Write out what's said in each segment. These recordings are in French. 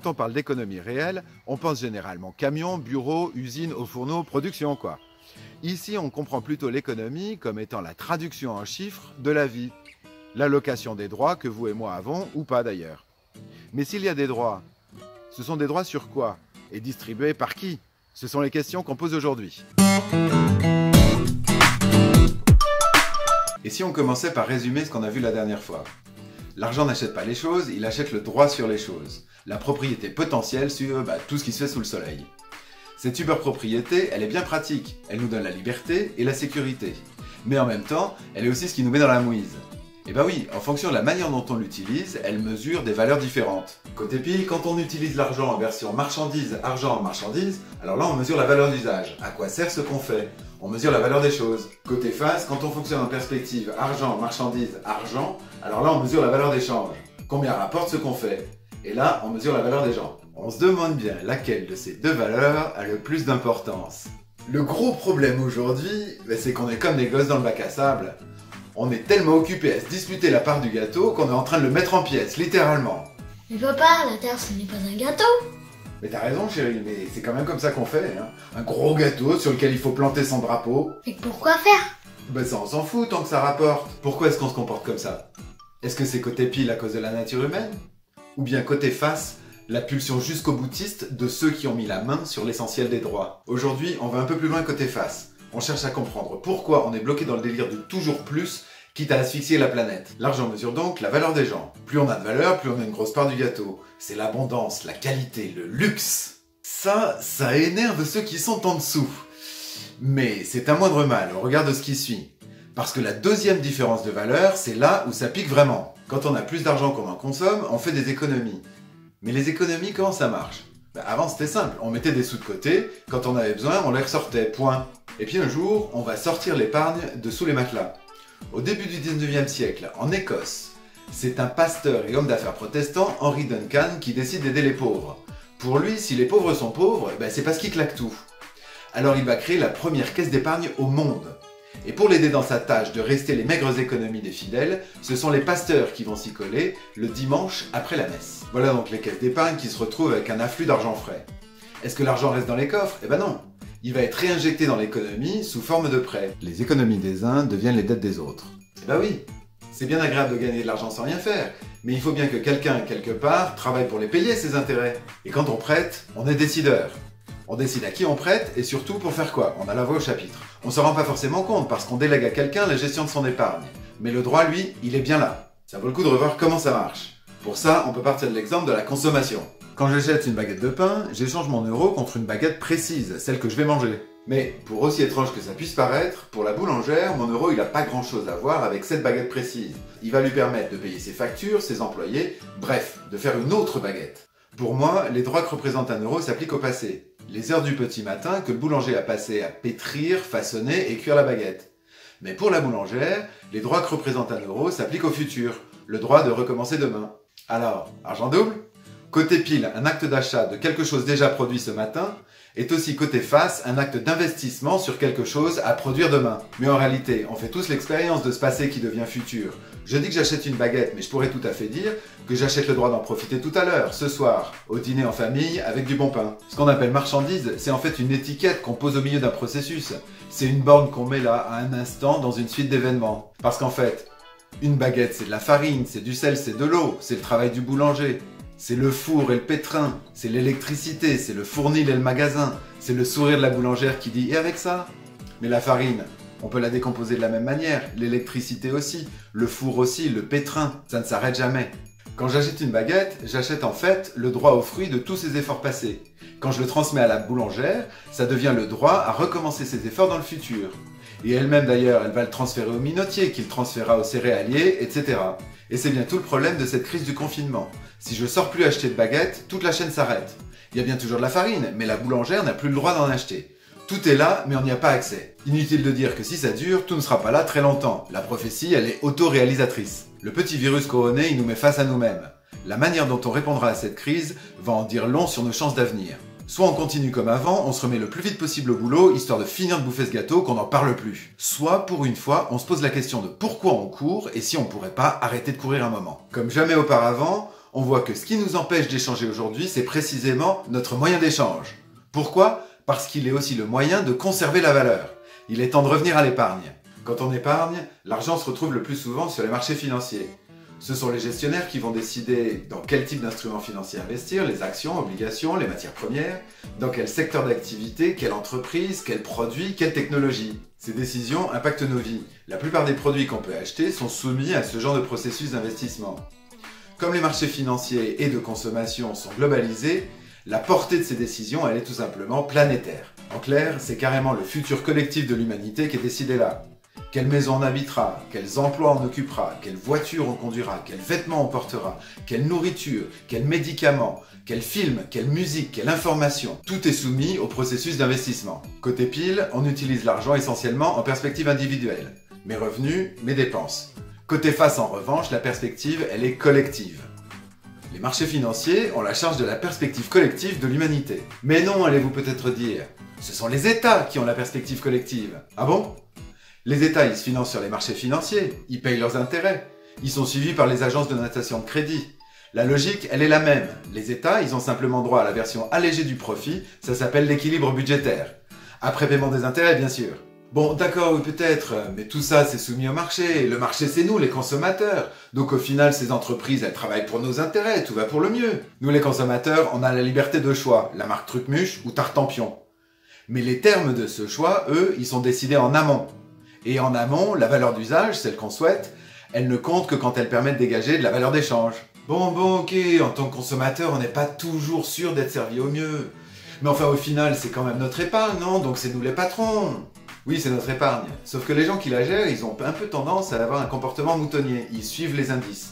Quand on parle d'économie réelle, on pense généralement camions, bureaux, usines, hauts fourneaux, production quoi. Ici, on comprend plutôt l'économie comme étant la traduction en chiffres de la vie. L'allocation des droits que vous et moi avons, ou pas d'ailleurs. Mais s'il y a des droits, ce sont des droits sur quoi? Et distribués par qui? Ce sont les questions qu'on pose aujourd'hui. Et si on commençait par résumer ce qu'on a vu la dernière fois? L'argent n'achète pas les choses, il achète le droit sur les choses. La propriété potentielle sur tout ce qui se fait sous le soleil. Cette superpropriété, elle est bien pratique. Elle nous donne la liberté et la sécurité. Mais en même temps, elle est aussi ce qui nous met dans la mouise. Et bah oui, en fonction de la manière dont on l'utilise, elle mesure des valeurs différentes. Côté pile, quand on utilise l'argent en version marchandise, argent, marchandise, alors là on mesure la valeur d'usage. À quoi sert ce qu'on fait? On mesure la valeur des choses. Côté face, quand on fonctionne en perspective argent, marchandise, argent, alors là on mesure la valeur d'échange. Combien rapporte ce qu'on fait? Et là, on mesure la valeur des gens. On se demande bien laquelle de ces deux valeurs a le plus d'importance. Le gros problème aujourd'hui, c'est qu'on est comme des gosses dans le bac à sable. On est tellement occupé à se disputer la part du gâteau qu'on est en train de le mettre en pièces, littéralement. Mais papa, la Terre ce n'est pas un gâteau. Mais t'as raison chérie, mais c'est quand même comme ça qu'on fait, hein. Un gros gâteau sur lequel il faut planter son drapeau. Mais pourquoi faire? Ça on s'en fout tant que ça rapporte. Pourquoi est-ce qu'on se comporte comme ça? Est-ce que c'est côté pile à cause de la nature humaine? Ou bien côté face, la pulsion jusqu'au boutiste de ceux qui ont mis la main sur l'essentiel des droits? Aujourd'hui, on va un peu plus loin côté face. On cherche à comprendre pourquoi on est bloqué dans le délire de toujours plus, quitte à asphyxier la planète. L'argent mesure donc la valeur des gens. Plus on a de valeur, plus on a une grosse part du gâteau. C'est l'abondance, la qualité, le luxe. Ça énerve ceux qui sont en dessous. Mais c'est un moindre mal au regard de ce qui suit. Parce que la deuxième différence de valeur, c'est là où ça pique vraiment. Quand on a plus d'argent qu'on en consomme, on fait des économies. Mais les économies, comment ça marche? Avant c'était simple, on mettait des sous de côté, quand on avait besoin, on les ressortait, point. Et puis un jour, on va sortir l'épargne de sous les matelas. Au début du 19e siècle, en Écosse, c'est un pasteur et homme d'affaires protestant, Henry Duncan, qui décide d'aider les pauvres. Pour lui, si les pauvres sont pauvres, c'est parce qu'ils claquent tout. Alors il va créer la première caisse d'épargne au monde. Et pour l'aider dans sa tâche de rester les maigres économies des fidèles, ce sont les pasteurs qui vont s'y coller le dimanche après la messe. Voilà donc les caisses d'épargne qui se retrouvent avec un afflux d'argent frais. Est-ce que l'argent reste dans les coffres? Non. Il va être réinjecté dans l'économie sous forme de prêts. Les économies des uns deviennent les dettes des autres. Oui, c'est bien agréable de gagner de l'argent sans rien faire, mais il faut bien que quelqu'un, quelque part, travaille pour les payer, ces intérêts. Et quand on prête, on est décideur. On décide à qui on prête et surtout pour faire quoi. On a la voix au chapitre. On se rend pas forcément compte parce qu'on délègue à quelqu'un la gestion de son épargne. Mais le droit, lui, il est bien là. Ça vaut le coup de revoir comment ça marche. Pour ça, on peut partir de l'exemple de la consommation. Quand j'achète une baguette de pain, j'échange mon euro contre une baguette précise, celle que je vais manger. Mais, pour aussi étrange que ça puisse paraître, pour la boulangère, mon euro il a pas grand chose à voir avec cette baguette précise. Il va lui permettre de payer ses factures, ses employés, bref, de faire une autre baguette. Pour moi, les droits que représente un euro s'appliquent au passé. Les heures du petit matin que le boulanger a passé à pétrir, façonner et cuire la baguette. Mais pour la boulangère, les droits que représente un euro s'appliquent au futur, le droit de recommencer demain. Alors, argent double? Côté pile, un acte d'achat de quelque chose déjà produit ce matin, est aussi côté face un acte d'investissement sur quelque chose à produire demain. Mais en réalité, on fait tous l'expérience de ce passé qui devient futur. Je dis que j'achète une baguette, mais je pourrais tout à fait dire que j'achète le droit d'en profiter tout à l'heure, ce soir, au dîner en famille, avec du bon pain. Ce qu'on appelle marchandise, c'est en fait une étiquette qu'on pose au milieu d'un processus. C'est une borne qu'on met là, à un instant, dans une suite d'événements. Parce qu'en fait, une baguette, c'est de la farine, c'est du sel, c'est de l'eau, c'est le travail du boulanger. C'est le four et le pétrin, c'est l'électricité, c'est le fournil et le magasin, c'est le sourire de la boulangère qui dit « et avec ça ?» Mais la farine, on peut la décomposer de la même manière, l'électricité aussi, le four aussi, le pétrin, ça ne s'arrête jamais. Quand j'achète une baguette, j'achète en fait le droit au fruit de tous ces efforts passés. Quand je le transmets à la boulangère, ça devient le droit à recommencer ses efforts dans le futur. Et elle-même d'ailleurs, elle va le transférer au minotier, qui le transférera au céréalier, etc. Et c'est bien tout le problème de cette crise du confinement. Si je sors plus acheter de baguettes, toute la chaîne s'arrête. Il y a bien toujours de la farine, mais la boulangère n'a plus le droit d'en acheter. Tout est là, mais on n'y a pas accès. Inutile de dire que si ça dure, tout ne sera pas là très longtemps. La prophétie, elle est auto-réalisatrice. Le petit virus couronné, il nous met face à nous-mêmes. La manière dont on répondra à cette crise va en dire long sur nos chances d'avenir. Soit on continue comme avant, on se remet le plus vite possible au boulot, histoire de finir de bouffer ce gâteau, qu'on n'en parle plus. Soit, pour une fois, on se pose la question de pourquoi on court et si on pourrait pas arrêter de courir un moment. Comme jamais auparavant, on voit que ce qui nous empêche d'échanger aujourd'hui, c'est précisément notre moyen d'échange. Pourquoi ? Parce qu'il est aussi le moyen de conserver la valeur. Il est temps de revenir à l'épargne. Quand on épargne, l'argent se retrouve le plus souvent sur les marchés financiers. Ce sont les gestionnaires qui vont décider dans quel type d'instruments financiers investir, les actions, obligations, les matières premières, dans quel secteur d'activité, quelle entreprise, quel produit, quelle technologie. Ces décisions impactent nos vies. La plupart des produits qu'on peut acheter sont soumis à ce genre de processus d'investissement. Comme les marchés financiers et de consommation sont globalisés, la portée de ces décisions, elle est tout simplement planétaire. En clair, c'est carrément le futur collectif de l'humanité qui est décidé là. Quelle maison on habitera, quels emplois on occupera, quelle voiture on conduira, quels vêtements on portera, quelle nourriture, quels médicaments, quels films, quelle musique, quelle information. Tout est soumis au processus d'investissement. Côté pile, on utilise l'argent essentiellement en perspective individuelle. Mes revenus, mes dépenses. Côté face en revanche, la perspective, elle est collective. Les marchés financiers ont la charge de la perspective collective de l'humanité. Mais non, allez-vous peut-être dire, ce sont les États qui ont la perspective collective. Ah bon ? Les États, ils se financent sur les marchés financiers, ils payent leurs intérêts, ils sont suivis par les agences de notation de crédit. La logique, elle est la même. Les États, ils ont simplement droit à la version allégée du profit, ça s'appelle l'équilibre budgétaire. Après paiement des intérêts, bien sûr. Bon, d'accord, oui, peut-être, mais tout ça, c'est soumis au marché. Le marché, c'est nous, les consommateurs. Donc au final, ces entreprises, elles travaillent pour nos intérêts, tout va pour le mieux. Nous, les consommateurs, on a la liberté de choix, la marque Trucmuche ou Tartampion. Mais les termes de ce choix, eux, ils sont décidés en amont. Et en amont, la valeur d'usage, celle qu'on souhaite, elle ne compte que quand elle permet de dégager de la valeur d'échange. Bon, ok, en tant que consommateur, on n'est pas toujours sûr d'être servi au mieux. Mais enfin, au final, c'est quand même notre épargne, non? Donc c'est nous les patrons. Oui, c'est notre épargne. Sauf que les gens qui la gèrent, ils ont un peu tendance à avoir un comportement moutonnier. Ils suivent les indices.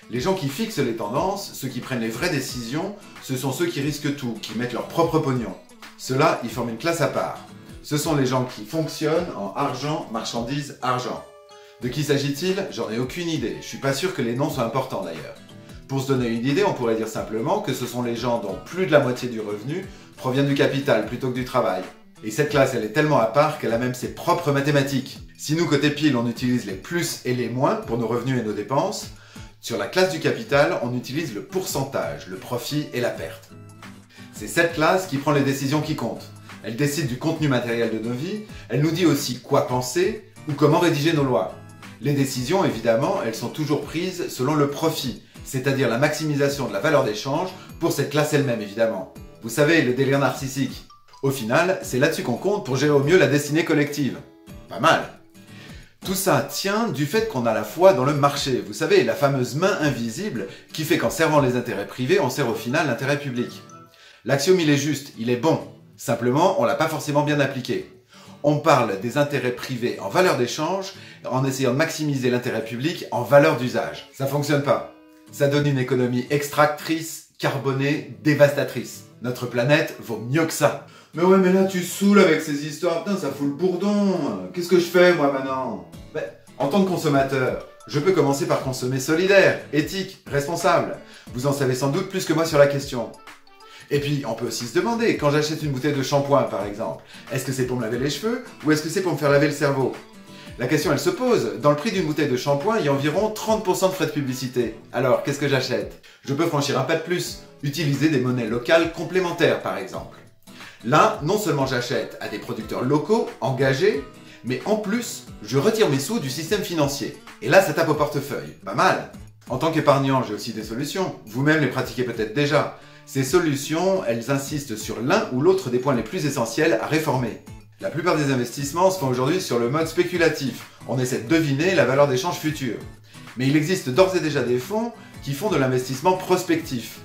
Les gens qui fixent les tendances, ceux qui prennent les vraies décisions, ce sont ceux qui risquent tout, qui mettent leur propre pognon. Ceux-là, ils forment une classe à part. Ce sont les gens qui fonctionnent en argent, marchandises, argent. De qui s'agit-il? J'en ai aucune idée. Je suis pas sûr que les noms soient importants d'ailleurs. Pour se donner une idée, on pourrait dire simplement que ce sont les gens dont plus de la moitié du revenu provient du capital plutôt que du travail. Et cette classe, elle est tellement à part qu'elle a même ses propres mathématiques. Si nous, côté pile, on utilise les plus et les moins pour nos revenus et nos dépenses, sur la classe du capital, on utilise le pourcentage, le profit et la perte. C'est cette classe qui prend les décisions qui comptent. Elle décide du contenu matériel de nos vies, elle nous dit aussi quoi penser ou comment rédiger nos lois. Les décisions, évidemment, elles sont toujours prises selon le profit, c'est-à-dire la maximisation de la valeur d'échange pour cette classe elle-même, évidemment. Vous savez, le délire narcissique. Au final, c'est là-dessus qu'on compte pour gérer au mieux la destinée collective. Pas mal. Tout ça tient du fait qu'on a la foi dans le marché. Vous savez, la fameuse main invisible qui fait qu'en servant les intérêts privés, on sert au final l'intérêt public. L'axiome, il est juste, il est bon. Simplement, on l'a pas forcément bien appliqué. On parle des intérêts privés en valeur d'échange en essayant de maximiser l'intérêt public en valeur d'usage. Ça fonctionne pas. Ça donne une économie extractrice, carbonée, dévastatrice. Notre planète vaut mieux que ça. Mais ouais, mais là tu saoules avec ces histoires, putain, ça fout le bourdon. Qu'est-ce que je fais moi maintenant? En tant que consommateur, je peux commencer par consommer solidaire, éthique, responsable. Vous en savez sans doute plus que moi sur la question. Et puis, on peut aussi se demander, quand j'achète une bouteille de shampoing par exemple, est-ce que c'est pour me laver les cheveux ou est-ce que c'est pour me faire laver le cerveau? La question elle se pose, dans le prix d'une bouteille de shampoing, il y a environ 30% de frais de publicité. Alors, qu'est-ce que j'achète? Je peux franchir un pas de plus, utiliser des monnaies locales complémentaires par exemple. Là, non seulement j'achète à des producteurs locaux, engagés, mais en plus, je retire mes sous du système financier. Et là, ça tape au portefeuille. Pas mal. En tant qu'épargnant, j'ai aussi des solutions. Vous-même les pratiquez peut-être déjà. Ces solutions, elles insistent sur l'un ou l'autre des points les plus essentiels à réformer. La plupart des investissements se font aujourd'hui sur le mode spéculatif. On essaie de deviner la valeur d'échange future. Mais il existe d'ores et déjà des fonds qui font de l'investissement prospectif.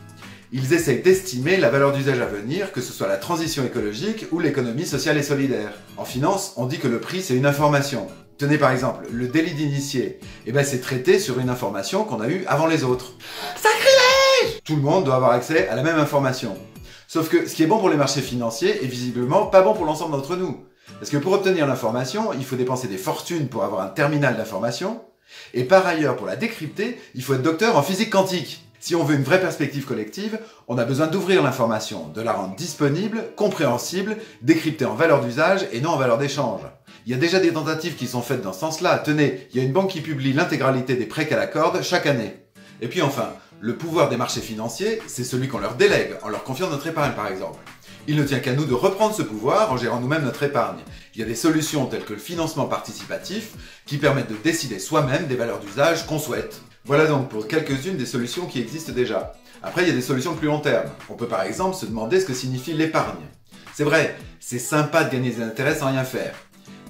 Ils essayent d'estimer la valeur d'usage à venir, que ce soit la transition écologique ou l'économie sociale et solidaire. En finance, on dit que le prix c'est une information. Tenez par exemple, le délit d'initié. C'est traité sur une information qu'on a eue avant les autres. Sacrilège! Tout le monde doit avoir accès à la même information. Sauf que ce qui est bon pour les marchés financiers est visiblement pas bon pour l'ensemble d'entre nous. Parce que pour obtenir l'information, il faut dépenser des fortunes pour avoir un terminal d'information. Et par ailleurs, pour la décrypter, il faut être docteur en physique quantique. Si on veut une vraie perspective collective, on a besoin d'ouvrir l'information, de la rendre disponible, compréhensible, décryptée en valeur d'usage et non en valeur d'échange. Il y a déjà des tentatives qui sont faites dans ce sens-là. Tenez, il y a une banque qui publie l'intégralité des prêts qu'elle accorde chaque année. Et puis enfin, Le pouvoir des marchés financiers, c'est celui qu'on leur délègue, en leur confiant notre épargne par exemple. Il ne tient qu'à nous de reprendre ce pouvoir en gérant nous-mêmes notre épargne. Il y a des solutions telles que le financement participatif qui permettent de décider soi-même des valeurs d'usage qu'on souhaite. Voilà donc pour quelques-unes des solutions qui existent déjà. Après, il y a des solutions de plus long terme. On peut par exemple se demander ce que signifie l'épargne. C'est vrai, c'est sympa de gagner des intérêts sans rien faire.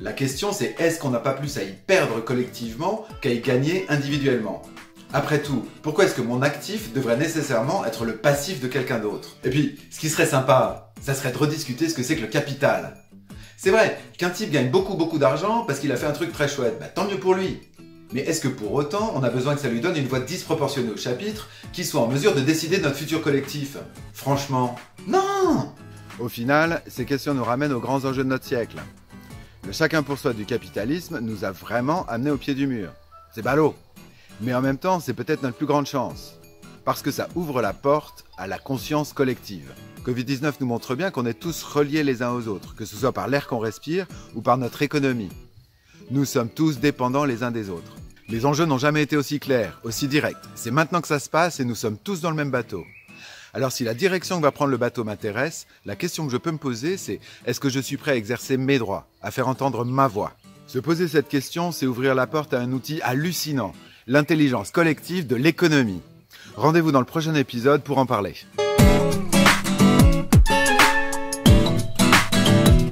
La question c'est est-ce qu'on n'a pas plus à y perdre collectivement qu'à y gagner individuellement ? Après tout, pourquoi est-ce que mon actif devrait nécessairement être le passif de quelqu'un d'autre ? Et puis, ce qui serait sympa, ça serait de rediscuter ce que c'est que le capital. C'est vrai qu'un type gagne beaucoup d'argent parce qu'il a fait un truc très chouette, tant mieux pour lui. Mais est-ce que pour autant, on a besoin que ça lui donne une voix disproportionnée au chapitre qui soit en mesure de décider de notre futur collectif ? Franchement, non ! Au final, ces questions nous ramènent aux grands enjeux de notre siècle. Le chacun pour soi du capitalisme nous a vraiment amenés au pied du mur. C'est ballot. Mais en même temps, c'est peut-être notre plus grande chance. Parce que ça ouvre la porte à la conscience collective. Covid-19 nous montre bien qu'on est tous reliés les uns aux autres, que ce soit par l'air qu'on respire ou par notre économie. Nous sommes tous dépendants les uns des autres. Les enjeux n'ont jamais été aussi clairs, aussi directs. C'est maintenant que ça se passe et nous sommes tous dans le même bateau. Alors si la direction que va prendre le bateau m'intéresse, la question que je peux me poser, c'est est-ce que je suis prêt à exercer mes droits, à faire entendre ma voix ? Se poser cette question, c'est ouvrir la porte à un outil hallucinant, l'intelligence collective de l'économie. Rendez-vous dans le prochain épisode pour en parler.